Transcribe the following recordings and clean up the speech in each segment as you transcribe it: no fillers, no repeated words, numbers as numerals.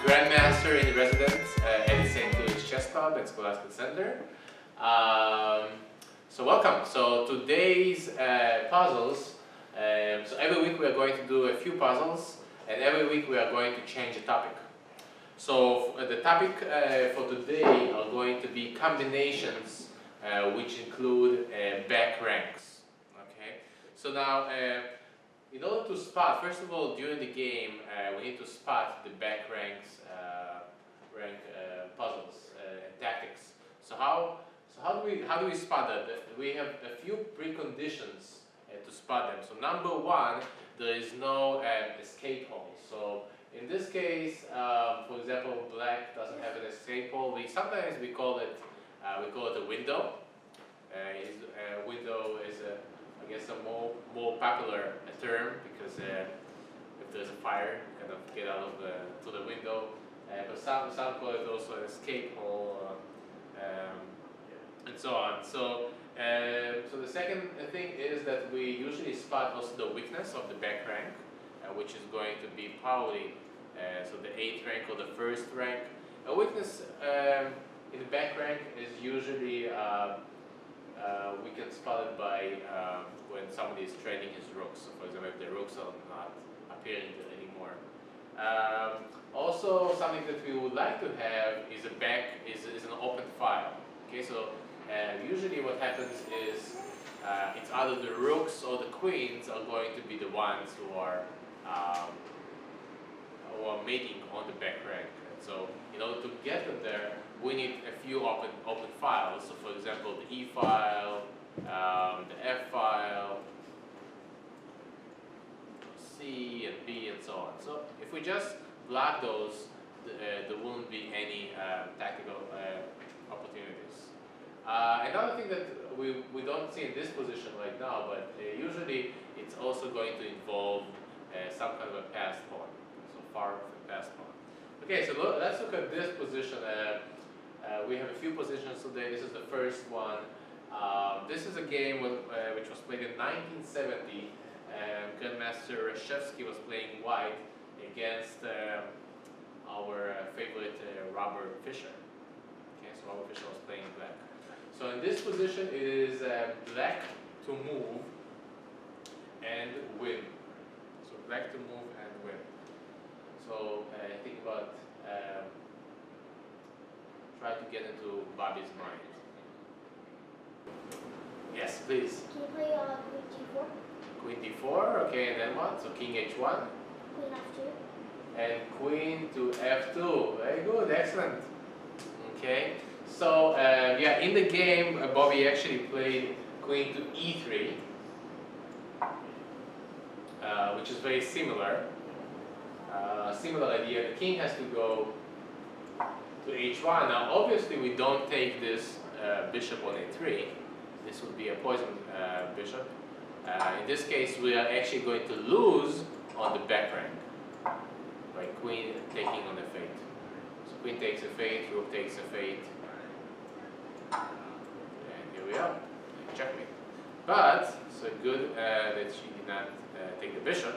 Grandmaster in Residence at the St. Louis Chess Club and Scholastic Center. So welcome. So today's puzzles, so every week we are going to do a few puzzles, and every week we are going to change a topic. So the topic for today are going to be combinations which include back ranks. Okay. So now in order to spot, first of all, during the game, we need to spot the back ranks, puzzles and tactics. So how do we spot that? We have a few preconditions to spot them. So number one, there is no escape hole. So in this case, for example, black doesn't have an escape hole. Sometimes we call it a window. Window is I guess a more popular term because if there's a fire, you kind of get out of to the window. But some call it also an escape hole, and so on. So so the second thing is that we usually spot also the weakness of the back rank, which is going to be probably so the 8th rank or the 1st rank. A weakness in the back rank is usually we can spot it by when somebody is trading his rooks. So for example, if the rooks are not appearing there anymore. Also, something that we would like to have is an open file. Okay, so usually what happens is it's either the rooks or the queens are going to be the ones who are mating on the back rank. And so in order to get them there, we need a few open files. So for example, the E file, the F file, C and B and so on. So if we just block those, there won't be any tactical opportunities. Another thing that we don't see in this position right now, but usually it's also going to involve some kind of a passed pawn. So far of a passed pawn. Okay, so let's look at this position. We have a few positions today. This is the first one. This is a game which was played in 1970. Grandmaster Reshevsky was playing white against our favorite Robert Fischer. Okay, so Robert Fischer was playing black. So in this position, it is black to move and win. So black to move and win. So think about, try to get into Bobby's mind. Yes, please. Can you play Queen D4? Queen D4, okay, and then what? So King H1. Queen F2. And Queen to F2. Very good, excellent. Okay, so yeah, in the game, Bobby actually played Queen to E3, which is very similar. Similar idea. The king has to go to H1. Now, obviously, we don't take this bishop on A3. This would be a poison bishop. In this case, we are actually going to lose on the back rank by queen taking on a fate. So queen takes a fate, rook takes a fate, and here we are, checkmate. But so good that she did not take the bishop.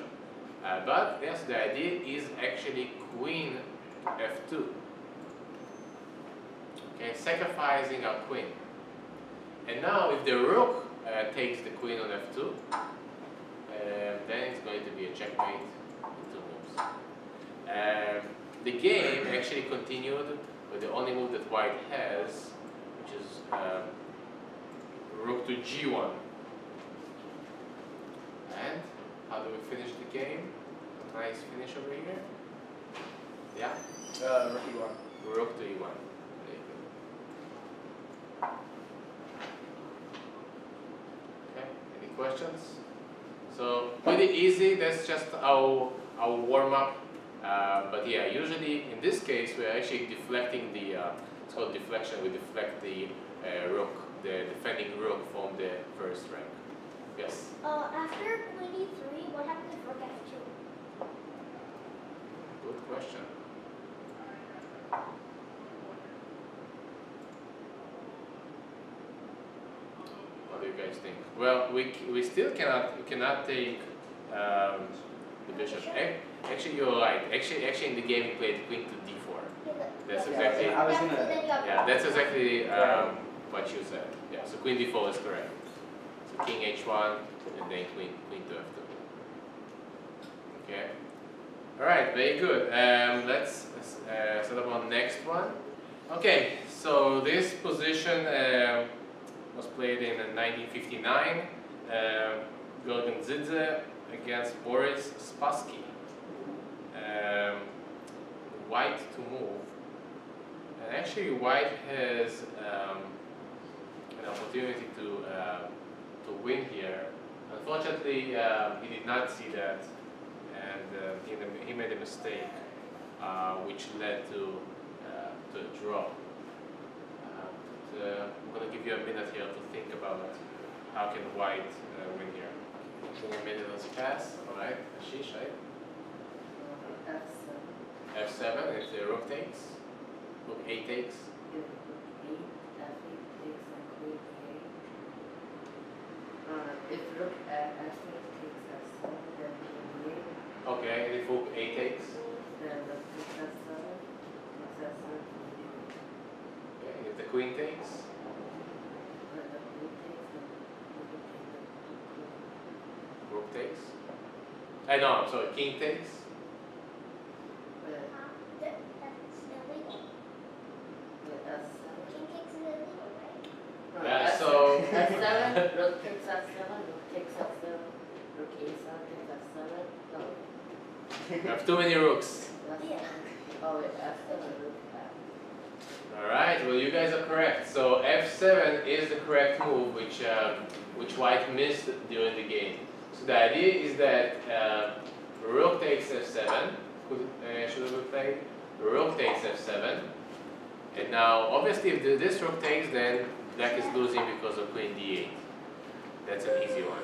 But yes, the idea is actually queen F2. Okay, sacrificing our queen. And now, if the rook takes the queen on F2, then it's going to be a checkmate in 2 moves. The game actually continued with the only move that white has, which is rook to G1. And how do we finish the game? A nice finish over here. Yeah? Rook E1. Rook to E1. Questions? So pretty easy. That's just our warm-up. But yeah, usually in this case we're actually deflecting the it's called deflection. We deflect the rook, the defending rook from the 1st rank. Yes. After Queen E3, what happens if Rook F2? Good question. What do you guys think? Well, we still cannot take the bishop. Actually, you're right. Actually, in the game, he played queen to d4. That's Yeah, exactly. I was gonna. then you have Yeah, that's exactly what you said. Yeah, so queen d4 is correct. So king h1 and then queen to f2. Okay. All right, very good. Let's set up on next one. Okay, so this position was played in 1959. Gorgon Zidze against Boris Spassky. White to move. And actually, white has an opportunity to win here. Unfortunately, he did not see that, and he made a mistake, which led to a draw. I'm going to give you a minute here to think about how can white win here. So a minute has passed. All right, Ashish, right? F7 if the rook takes. Rook A takes. If rook F8 takes F7, then queen E8. Okay, and if rook A takes. Then the rook F7, rook F7, queen E8. Okay, and if the queen takes. Then the queen takes, then Rook takes. No, I'm sorry, king takes. That's illegal. with F7. King takes is illegal, right? No, Yeah, F7, so- F7, rook takes F7, rook takes F7, rook A7 takes F7. No, You have too many rooks. Yeah. oh wait, F7, rook F. Alright, well you guys are correct. So F7 is the correct move which white missed during the game. So the idea is that rook takes F7. Should we play? Rook takes F7. And now obviously if this rook takes, then black is losing because of queen D8. That's an easy one.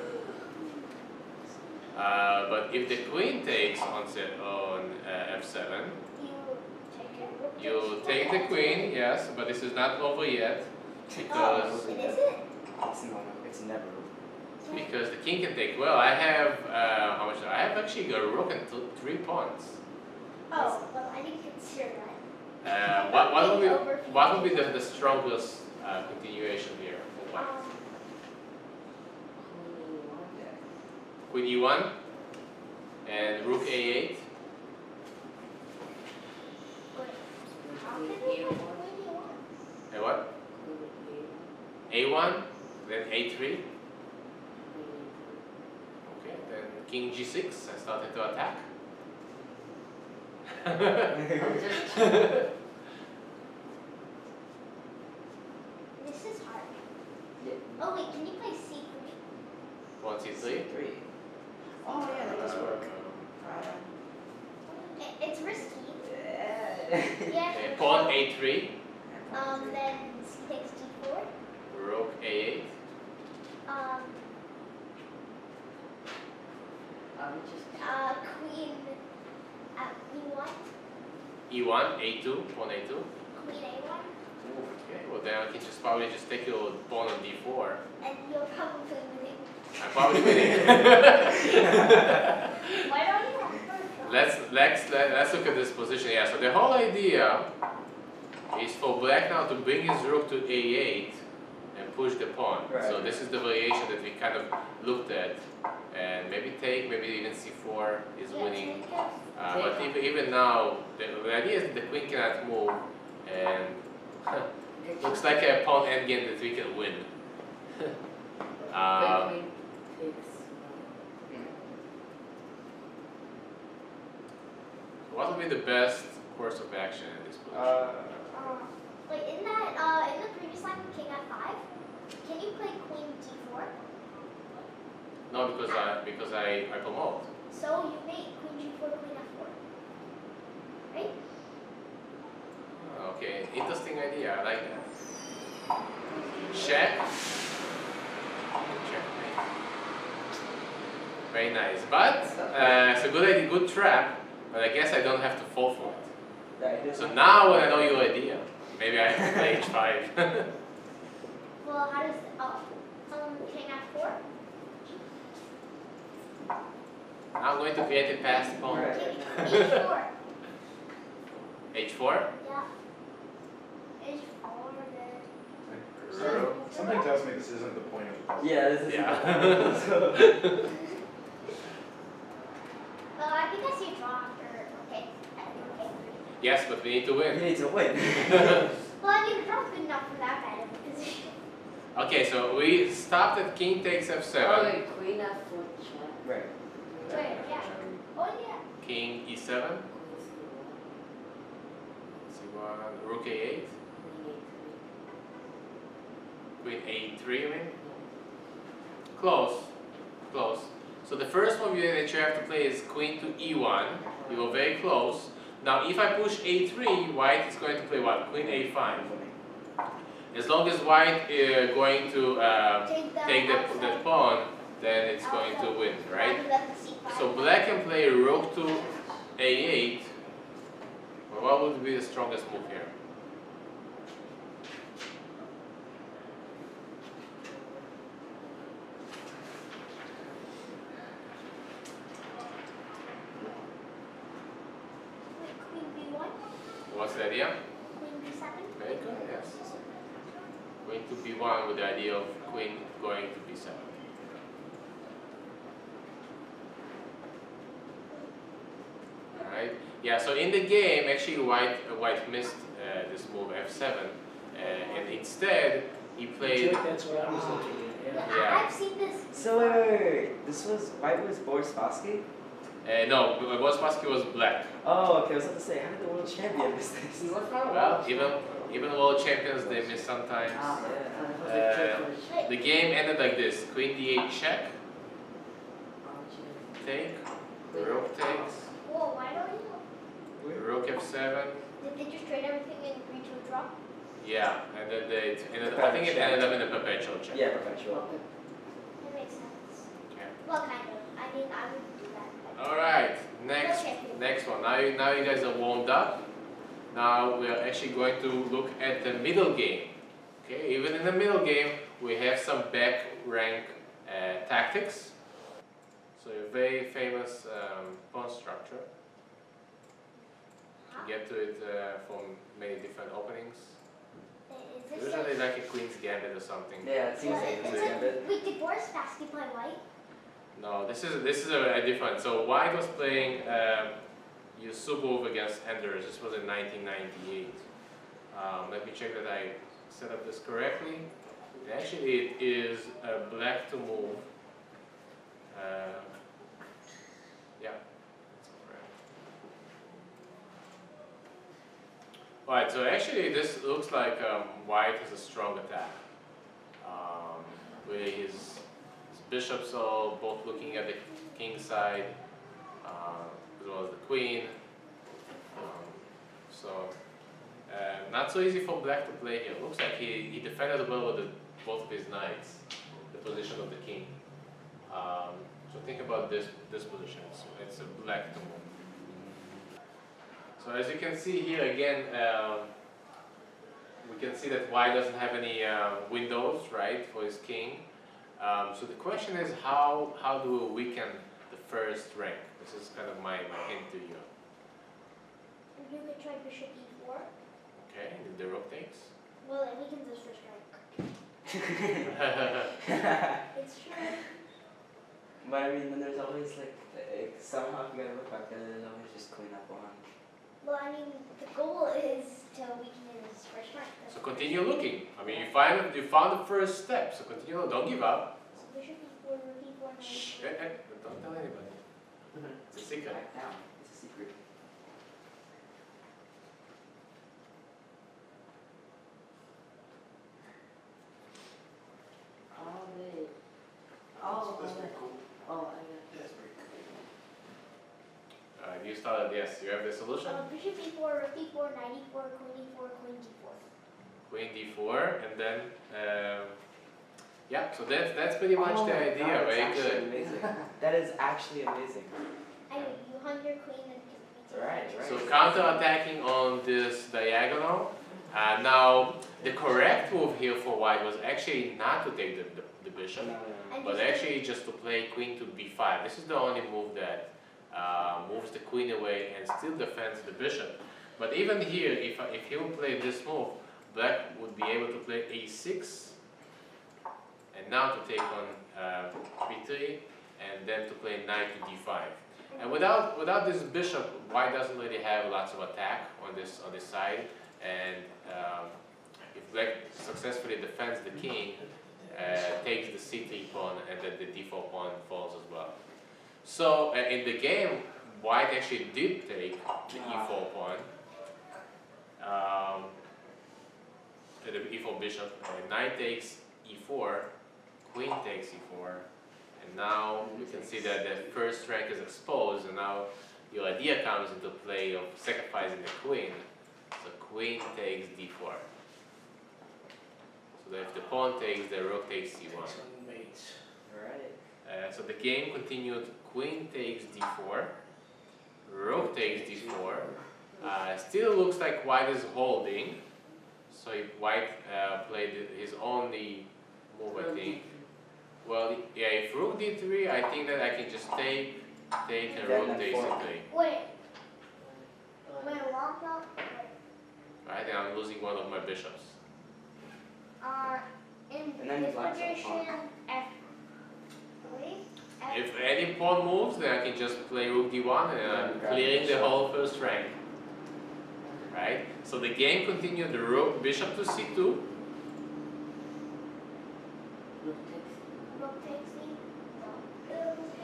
But if the queen takes on F7, you take the queen, yes, but this is not over yet because It isn't? It's never. the king can take. Well, I have how much? I have actually a rook and 3 pawns. Oh, well, I didn't consider that. What would be the strongest continuation here for white? Queen E1 and rook A8. How can we have queen E1? And what? A1, then A3. Okay, then king G6. I started to attack. This is hard. Oh wait, can you play C3? Pawn C3. Oh yeah, that does work. It's risky. Yeah. Yeah. Okay, pawn A3. Then C takes D4. Rook A8. Queen at E1. E1, A2, pawn A2. Queen A1. Okay, well then I can probably just take your pawn on D4. And you're probably winning. I'm probably winning. Why don't you have first? Let's look at this position. Yeah, so the whole idea is for black now to bring his rook to A8 and push the pawn. Right. So this is the variation that we kind of looked at. And maybe take, maybe even C4 is winning. But even now, the idea is that the queen cannot move, and looks like a pawn endgame that we can win. What would be the best course of action in this position? Like in the previous line with king f5, can you play queen d4? No, because I promote. So you make queen g4, queen f4. Right? Okay, interesting idea. I like that. Check. Checkmate. Very nice. But it's a good idea, good trap. But I guess I don't have to fall for it. So now when I know your idea, maybe I have to play h5. Well, how does king f4? I'm going to create a passed pawn. King h4. H4. Yeah. H4 then. Rook. Something tells me this isn't the point of the puzzle. Yeah, this is Yeah. Well, I think I see a draw after. Okay. Okay. Yes, but we need to You win. need to win. Well, I mean, the draw's good enough for that kind of position. Okay, so we stopped at king takes f7. Oh, wait, queen f4 check. Right. Wait, yeah. Oh, yeah. King e7. C1. Rook a8. Queen a3, I mean. Close. Close. So the first move that you have to play is queen to e1. You were very close. Now if I push a3, white is going to play what? Queen a5. As long as white is going to take the pawn, then it's going to win, right? So black can play rook to a8. Well, what would be the strongest move here? Queen B1, What's the idea? Queen B7. Very good, yes. Queen to b1 with the idea of queen going to b7. Alright, yeah, so in the game, actually white missed this move f7, and instead he played. That's what I was looking at. Yeah. Yeah. I've seen this. So wait. This was white was Boris Spassky? No, Bospassky was black. Oh, okay. I was about to say, how did the world champion miss this? He was not Well, watching. even world champions they miss sometimes. Ah, Yeah. The game ended like this: queen d8 check, Oh, take, rook takes, Whoa, why don't you? rook f7. Did they just trade everything and agree to a draw? Yeah, and then they I think it ended up in a perpetual check. Yeah, perpetual. That makes sense. Okay. Well, kind of. I mean, I would do that. All right, next Okay. next one. Now you guys are warmed up. Now we are actually going to look at the middle game. Okay, even in the middle game, we have some back rank tactics. So a very famous pawn structure. You get to it from many different openings. Is this Usually like a queen's gambit or something. Yeah, it seems Well, like it's it's a gambit. Wait, did Boris Spassky play white? No, this is a different. So white was playing Yusupov against Anders. This was in 1998. Let me check that I set up this correctly. Actually, it is black to move. Yeah, that's correct. Alright, so actually this looks like white has a strong attack. With his bishops are both looking at the king side, as well as the queen. Not so easy for black to play here. Looks like he defended well with both of his knights, the position of the king. So think about this position. So it's a black to move. So as you can see here again, we can see that white doesn't have any windows, right, for his king. So the question is how do we weaken the first rank? This is kind of my hint to you. You could try bishop e4. Okay, the rook takes. Well, it weakens his first rank. It's true. But I mean, then there's always like, somehow if you gotta look back then there's always just clean up on. Well, I mean, the goal is to weaken his first rank. So continue looking. I mean, you found the first step. So continue. Don't give up. So bishop e4, rook e4, knight Shh. e4. Don't tell anybody. It's a secret. Back down. It's a secret. Oh, wait. Oh, That's pretty cool. oh, I got That's pretty cool. You started. Yes, you have the solution. Bishop e4, rook e4, knight e4, queen e4, queen d4. Queen d4, and then yeah. So that's pretty much Oh the my idea. God, Very it's actually good. Amazing. That is actually amazing. Anyway, you hung your queen and you Right. So counter-attacking on this diagonal. Now the correct move here for white was actually not to take the bishop, And but just- actually just to play queen to b5. This is the only move that moves the queen away and still defends the bishop. But even here, if he would play this move, black would be able to play a6, and now to take on b3, and then to play knight to d5. And without this bishop, white doesn't really have lots of attack on this side, and if black successfully defends the king, takes the c3 pawn, and then the d4 pawn falls as well. So in the game, white actually did take the e4 pawn, the e4 bishop, knight takes e4, queen takes e4, and now you can see that the first rank is exposed, and now your idea comes into play of sacrificing the queen. So queen takes d4. So that if the pawn takes, the rook takes c1. Alright. So the game continued, queen takes d4, rook takes d4. Still looks like white is holding. So if white played his only move, I think. Well, yeah, if rook d3, I think that I can just take and rook takes d3. Wait, walk up. Right, and I'm losing one of my bishops. In And then this black's a position, pawn. F3. If any pawn moves, then I can just play rook d1 and I'm clearing the whole first rank. Right? So the game continued, the rook, bishop to c2. Rook takes me.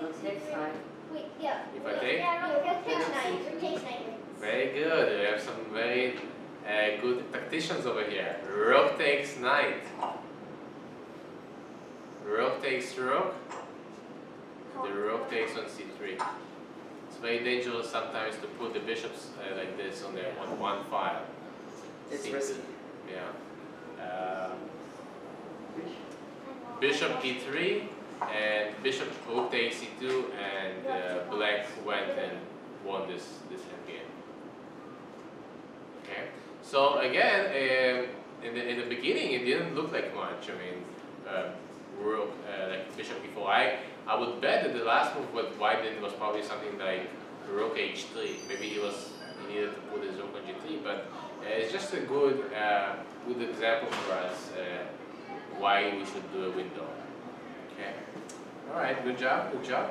Rook takes knight. Wait, yeah. If I take? Yeah, rook takes knight. Rook takes knight. Very good. We have some very good tacticians over here. Rook takes knight. Rook takes rook. The rook takes on c3. It's very dangerous sometimes to put the bishops like this on one file. It's C2. risky. Yeah. Bishop e3 and bishop rook takes c2, and black went and won this end game. Okay. So again, in the beginning, it didn't look like much. I mean, rook like bishop e4. I would bet that the last move what white did was probably something like rook h3. Maybe he needed to put his rook on g3, but it's just a good example for us why we should do a window. Okay. All right. Good job. Good job.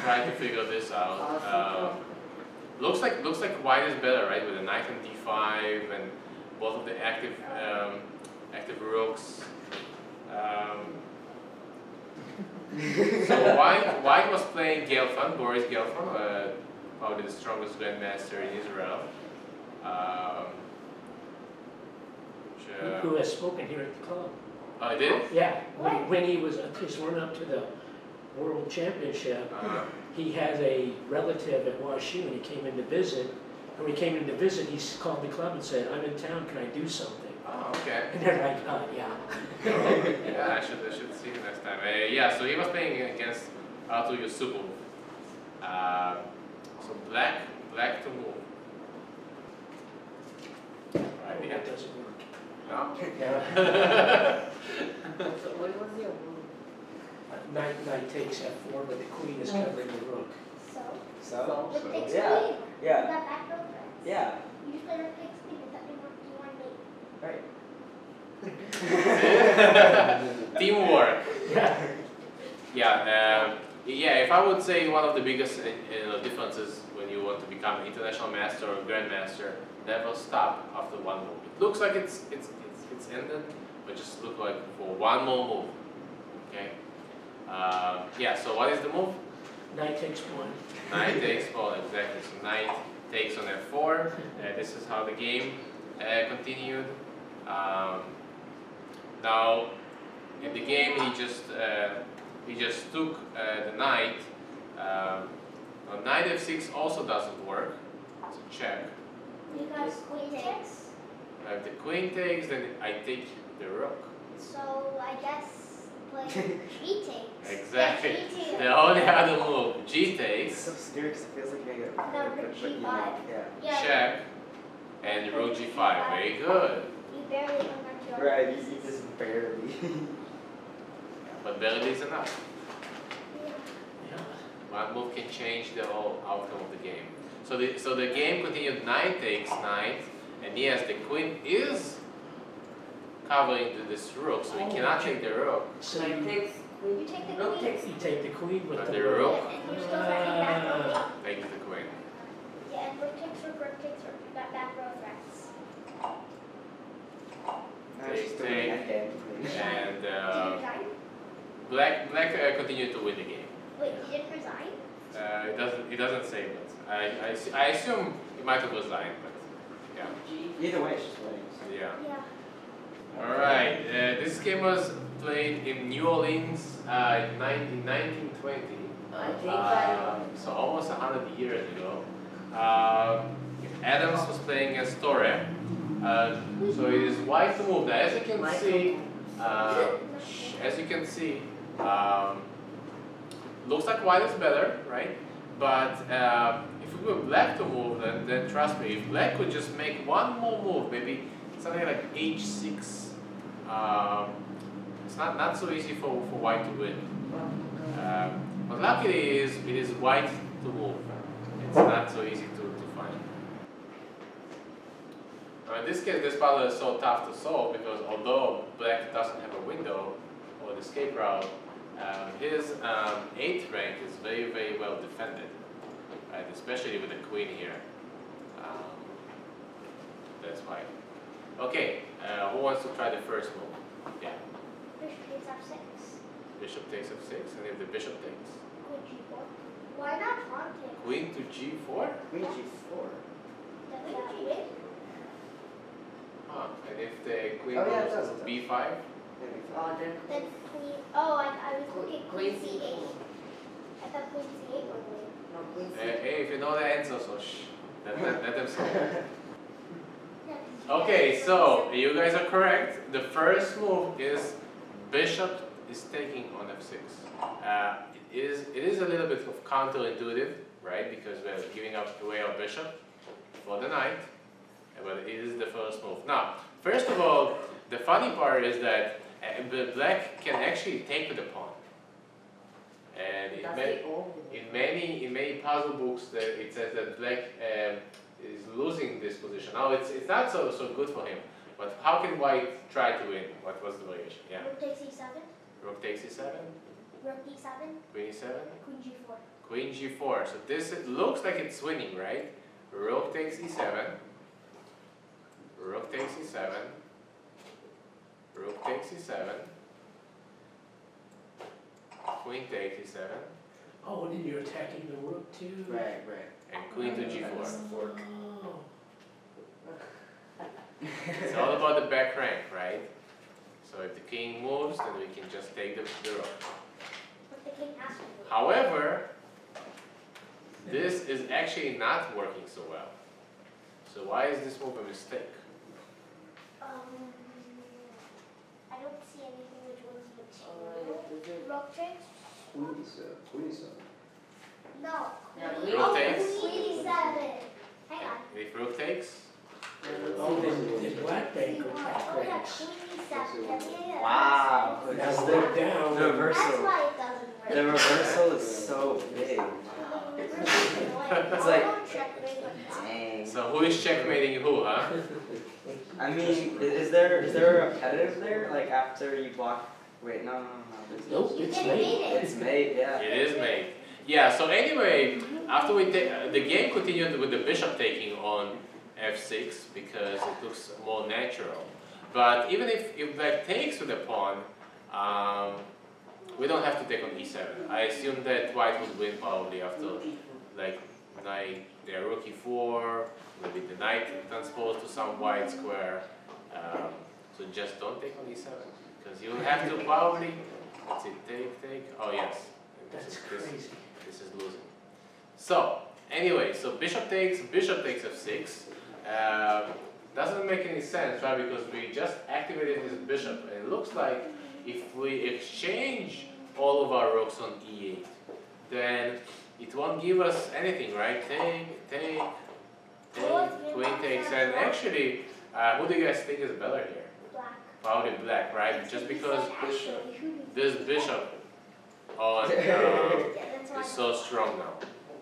Trying to figure this out. Looks like white is better, right? With a knight on d5 and both of the active rooks. So white was playing Gelfand, Boris Gelfand, probably the strongest grandmaster in Israel. Who has spoken here at the club. Oh, I did? Yeah, when he was his run up to the World Championship, he has a relative at WashU, and he came in to visit. And when he came in to visit, he called the club and said, "I'm in town. Can I do something?" Oh, okay. And they're like, "Yeah." Yeah, I should see him next time. Yeah, so he was playing against Artur Yusupov. So black to move. Right, yeah. That doesn't work. No? Yeah. What was your move? Knight takes f4, but the queen is covering the rook. So? Rook takes Yeah. queen. Yeah. You got back rook threats. Yeah. You just play rook takes queen. Does that mean you want mate? Right. Teamwork. Yeah. Yeah, if I would say one of the biggest differences when you want to become an international master or grandmaster, never stop after one move. It looks like it's ended, but just look like for one more move. Okay. Yeah. So what is the move? Knight takes pawn. Knight takes pawn, exactly. So knight takes on f4. This is how the game continued. Now, in the game, he just took the knight. Knight f6 also doesn't work. It's a check. Because queen takes. If the queen takes, then I take the rook. So I guess play g takes. Exactly. Yeah, g takes. The only other move, g It's takes, so scary because it feels like you're gonna No, rook g5. Yeah. Yeah. check, and rook g5. Very good. You barely convert your. Right, you just barely. But barely is enough. Yeah. Yeah. One move can change the whole outcome of the game. So the game continued. Knight takes knight, and yes, the queen is covering this rook, so he cannot take the rook. So Knight you, takes queen. You take the Rook queen. takes. you take the queen with The the rook. rook. And you're still threatening back row. Takes the queen. Yeah, and rook takes rook. You got back row threats. I was just doing Take. that game. And Did you resign? black continued to win the game. Wait, you didn't resign? It doesn't say, but I assume it might have resigned, but yeah. G. Either way, it's just winning. So. Yeah. Yeah. All right. This game was played in New Orleans in 1920. I think I. So almost 100 years ago. Adams was playing against Torre. So it is white to move. Now, as you can see, looks like white is better, right? But if we were black to move, then trust me, if black could just make one more move, maybe something like h6, it's not so easy for white to win. But luckily it is white to move. It's not so easy to find. Now in this case, this puzzle is so tough to solve because although black doesn't have a window or the escape route, his 8th rank is very, very well defended, right? Especially with the queen here. That's why. Okay, who wants to try the first move? Yeah. Bishop takes f6. Bishop takes f6, and if the bishop takes? Queen g4. Why not pawn take? Queen to g4? Queen G4. Does that win? Huh. And if the queen Oh, yeah, it goes does, to it does. b5? Maybe Oh, then. Then queen. Oh, I was looking Queen queen c8. I thought queen c8 would win. No, queen. Hey, if you know the answer, so shh. Let them solve. Yeah, 'cause you Okay, guys so were you guys are correct. The first move is bishop is taking on f6. It is a little bit of counterintuitive, right? Because we're giving up away our bishop for the knight, but it is the first move. Now, first of all, the funny part is that black can actually take with the pawn, and Does it all? in many puzzle books that it says that black is losing this position. Now it's not so good for him. But how can white try to win? What was the variation? Yeah. Rook takes e7. Rook takes e7, Rook e7. queen e7, Queen g4. queen g4. So this looks like it's winning, right? Rook takes e7, rook takes e7, rook takes e7, queen takes e7, Oh, and then you're attacking the rook too? Right. and queen to g4. Oh. It's all about the back rank, right? So if the king moves, then we can just take the rook. But the king has to move. However, this is actually not working so well. So why is this move a mistake? I don't see anything which was Is it? Rook takes? Queen is No. Yeah, Queen- Rook oh, takes. Queen e7. Hang on. If rook takes, Oh, then black bank or black Oh yeah, ranks. queen e7. Yeah. Wow. Now Just look the down. That's reversal. why it doesn't work. The reversal is so big. It's like- checkmate. Dang. so who is checkmating who, huh? I mean, is there a repetitive there? Like after you block? Wait, no. There's Nope, You it's didn't late. need it. It's made, yeah. It is made. Yeah, so anyway, after we take, the game continued with the bishop taking on f6 because it looks more natural. But even if black takes with the pawn, we don't have to take on e7. I assume that white would win probably after like knight, rook e4, maybe the knight transposed to some white square. So just don't take on e7 because you will have to probably, let's see, take. Oh yes, That's crazy. this is losing. So anyway, so bishop takes f6. Doesn't make any sense, right? Because we just activated his bishop, and it looks like if we exchange all of our rooks on e8, then it won't give us anything, right? Take, queen takes, and actually, who do you guys think is better here? Black. Probably black, right? Just because this bishop on Yeah, that's why. is so strong now.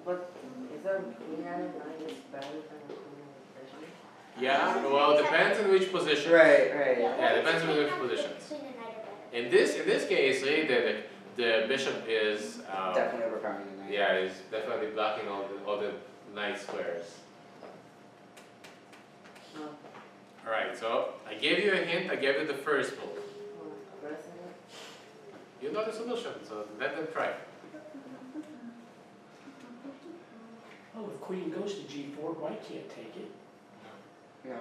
But is there queen and a knight? better than a queen and especially. Yeah, well, it depends on which position. Right. Yeah, depends on which positions. In this case, really, the bishop is Definitely overpowering the knight. yeah, is definitely blocking all the knight squares. No. All right, so I gave you a hint. I gave you the first move. Pressing it. You know the solution, so let them try. Oh, if queen goes to g4, white can't take it. No.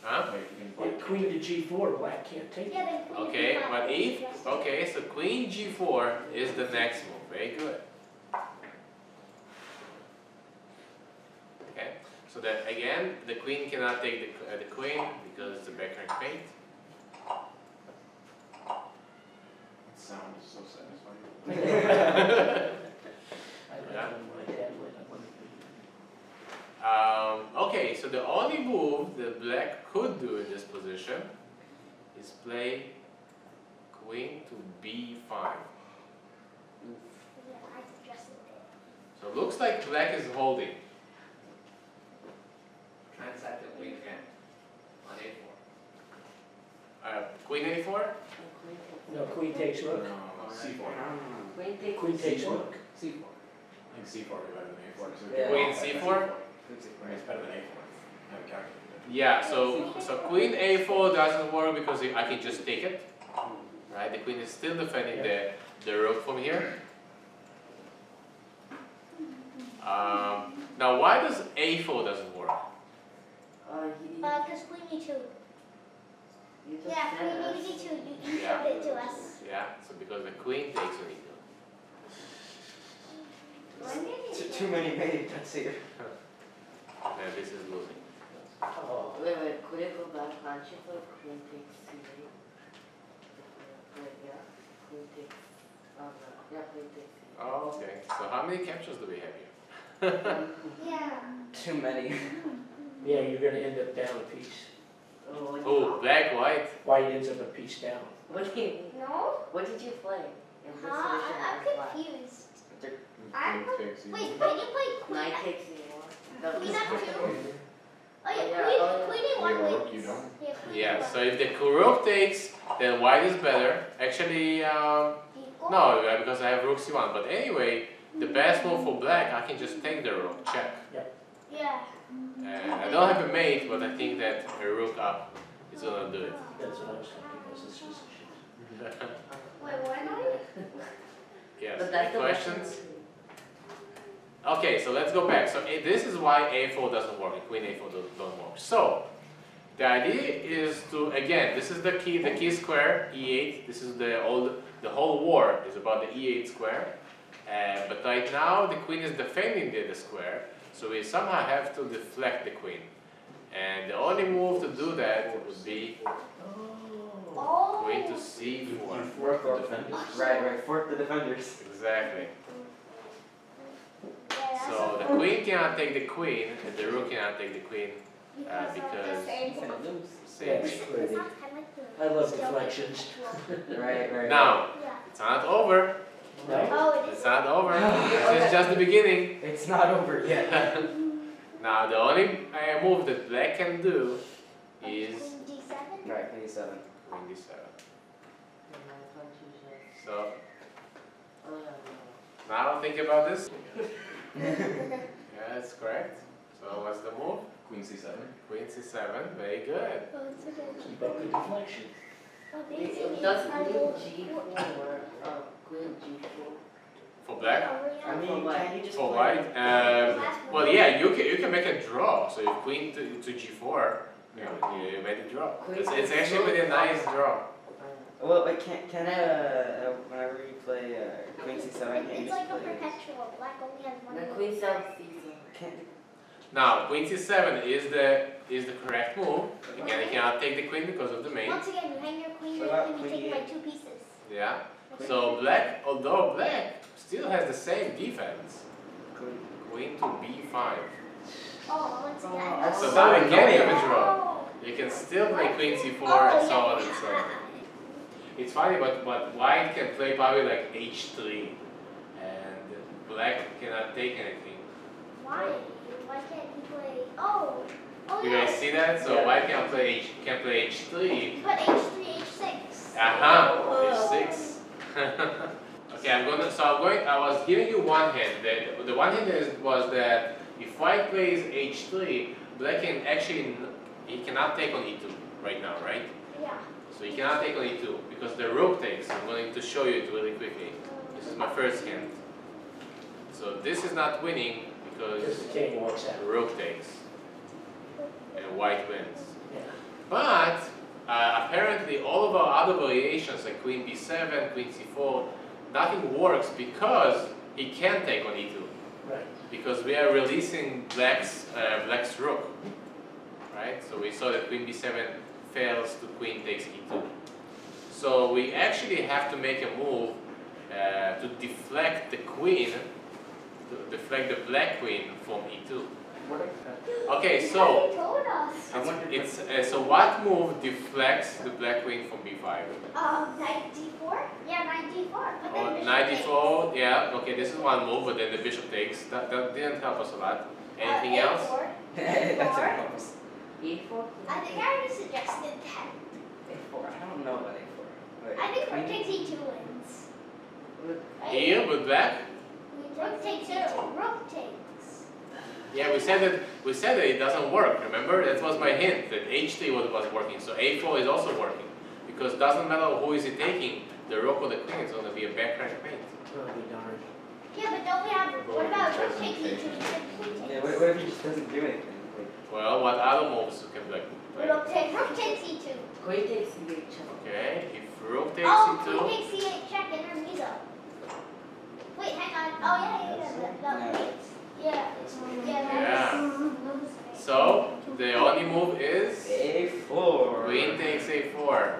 Huh? If queen to g4, black can't take it. Yeah, then queen Okay, d5. but if okay, so queen g4 is the next move. Very good. Okay, so that again, the queen cannot take the queen because it's a backrank mate. Sound is so satisfying. I like Yeah. when my dad went up on the Okay, so the only move that black could do in this position is play queen to b5. Yeah, I suggested it. So it looks like black is holding. Transact the queen again on a4. Queen a4? And queen takes. No, queen takes rook. C4. Queen takes. Queen takes rook. C4. I think C4 would be better than A4. So Yeah. Queen c4? I mean, it's better than A4. I haven't calculated Yeah, so queen a4 doesn't work because I can just take it. Right, the queen is still defending the rook from here. Now why does a4 doesn't work? Because queen e2. You just Yeah, said queen us. e2. You Yeah. showed it to us. Yeah, so because the queen takes on e2. Too many mates here. And this is losing. Oh, Wait, could it go back? Can't you play queen takes c8? Wait, yeah. Queen takes. Yeah, queen takes c8. Oh, okay. So how many captures do we have here? Yeah. Too many. yeah, you're gonna end up down a piece. Oh, black, white. White ends up a piece down. What do you mean? No? What did you play in this Huh? position I'm as black? confused. it. I'm Queen takes Wait, E1. can you play queen? Knight takes e1. Queen f2? Oh yeah, Yeah, queen You e1 have a rook, wins. you don't? Yeah, queen Yeah, e1. so if the rook takes, then white is better. Actually, Equal? no, because I have rook c1. But anyway, the best move for black, I can just take the rook, check. Yeah. And I don't have a mate, but I think that a rook up is gonna do it. That's what I was thinking, was this position. Wait, what are you? Yes, But any that's the questions? Okay, so let's go back. So this is why a4 doesn't work, queen a4 don't work. So the idea is to, again, this is the key square, e8. This is the whole war is about the e8 square. But right now the queen is defending the square, so we somehow have to deflect the queen. And the only move to do that would be Oh. queen to c4. Fourth the defenders. Right. Fourth the defenders. Exactly. Yeah, that's So the queen cannot take the queen, and the rook cannot take the queen. because of because- the same. Gonna lose. Same That's thing. pretty. It's not kind of like the I love stalemate deflections. ritual. Right. Now, Yeah. it's not over. No? Oh, it It's is. not over. This is just the beginning. It's not over yet. Now the only move that black can do is Queen d7. Right, queen e7. queen d7. So Oh, yeah, now think about this. Yeah, that's correct. So what's the move? Queen C7. Queen c7. Very good. Oh, it's okay. Keep up the deflection. Oh, no. these It things does are queen little- g4 or queen g4. For black. Oh, yeah. I mean, can't you just For play- white. Well, yeah, you can make a draw. So if queen to g4, you made a draw. It's actually really a nice draw. Well, wait, can whenever you play queen c7, can't you It's just like a play? perpetual. Black only has one. The move. queen sells c7. Can't Now queen c7 is the correct move. Again, I cannot take the queen because of the mate. Once again, you hang your queen What and about you can be queen taken by e8? 2 pieces. Yeah. So black, although black still has the same defense, queen. queen to b5. Oh, once again. Oh, I that's So know. so now again you have a annoying. draw. Oh. You can still play queen c4 Oh, and so yeah. on and so on. It's funny, but white can play probably like h3, and black cannot take anything. Why? Why can't he play? Oh, You yeah. guys see that? So Yeah. white can't play H3. Put H3, H6. H6. Okay, I was giving you one hint. The one hint was that if white plays H3, black can actually, he cannot take on E2 right now, right? Yeah. So he cannot take on E2 because the rook takes. I'm going to show you it really quickly. This is my first hint. So this is not winning Because because the king walks out. rook takes and white wins. Yeah. But apparently all of our other variations like queen b7, queen c4, nothing works because he can't take on e2. Right. Because we are releasing black's rook. Right? So we saw that queen b7 fails to queen takes e2. So we actually have to make a move to deflect the queen, to deflect the black queen from e2. Okay, You so haven't told us. it's so what move deflects the black queen from b5? Knight d4? Yeah, knight d4. But then Oh, bishop knight takes. d4, yeah, okay, this is one move, but then the bishop takes. That didn't help us a lot. Anything else? A4. That's A4. close. E4? I think I already suggested that. A4. I don't know about A4. Wait, I think rook queen- takes e2 wins. Right? Here with black? Rook takes e2. Rook takes. Yeah, we said that it doesn't work, remember? That was my hint, that h3 was working, so a4 is also working. Because it doesn't matter who is it taking, the rook or the queen is going to be a backrank mate. Oh, be darned. Yeah, but don't we have, what about rook takes e2 instead of queen Yeah, takes? what if he just doesn't do anything? Like, Well, what other moves can black play? Rook takes e2. Queen takes e8 check. Okay, if rook takes Oh, e2, queen takes c8 check and Remizo. Wait, hang on. Oh, yeah. Yeah. so the only move is A4. queen takes a4.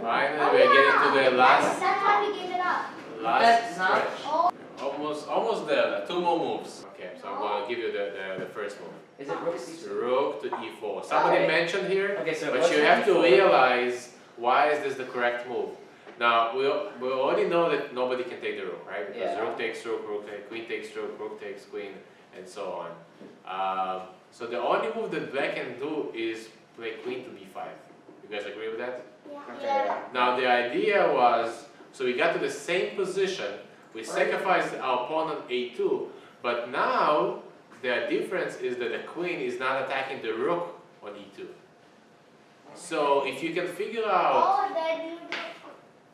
Finally, Oh, we're getting yeah. to the That's why we gave it up. last That's not- stretch. Almost there. Two more moves. Okay, so I'm going to give you the first move. Is it rook c2? Rook to e4. Somebody Okay. mentioned here, Okay, so but what's you rook have to e4? realize why is this the correct move. Now we already know that nobody can take the rook, right? Because Yeah. rook takes rook, queen takes rook takes queen, and so on. So the only move that black can do is play queen to b5. You guys agree with that? Okay, Yeah. yeah. Now the idea was, so we got to the same position, we sacrificed our pawn on a2, but now the difference is that the queen is not attacking the rook on e2. So if you can figure out, Oh, then you do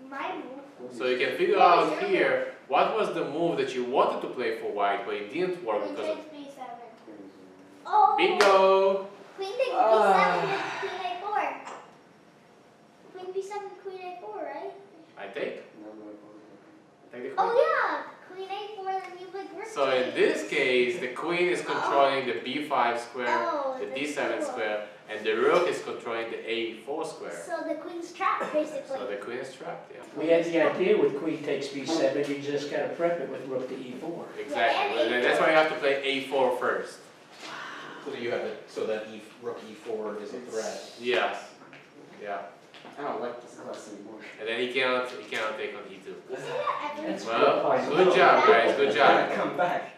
my move. so you can figure What was out your here, what was the move that you wanted to play for white, but it didn't work Queen because of takes b7. Oh. bingo! Queen takes b7 with queen a4. Queen b7, queen a4, right? I take the queen. Oh yeah, queen a4, then you like rook So in takes. this case, the queen is controlling the b5 square, Oh, the that's d7 cool. square, and the rook is controlling the a4 square. So the queen's trapped, basically. So the queen is trapped, yeah. We had the idea with queen takes b7, you just gotta prep it with rook to e4. Exactly. and And that's why you have to play a4 first. So you have to, so then rook e4 is a threat. Yes. Yeah. I don't like this class anymore. And then he cannot take on e2. You see that every That's Well, good. good job, guys. Good job. Come back.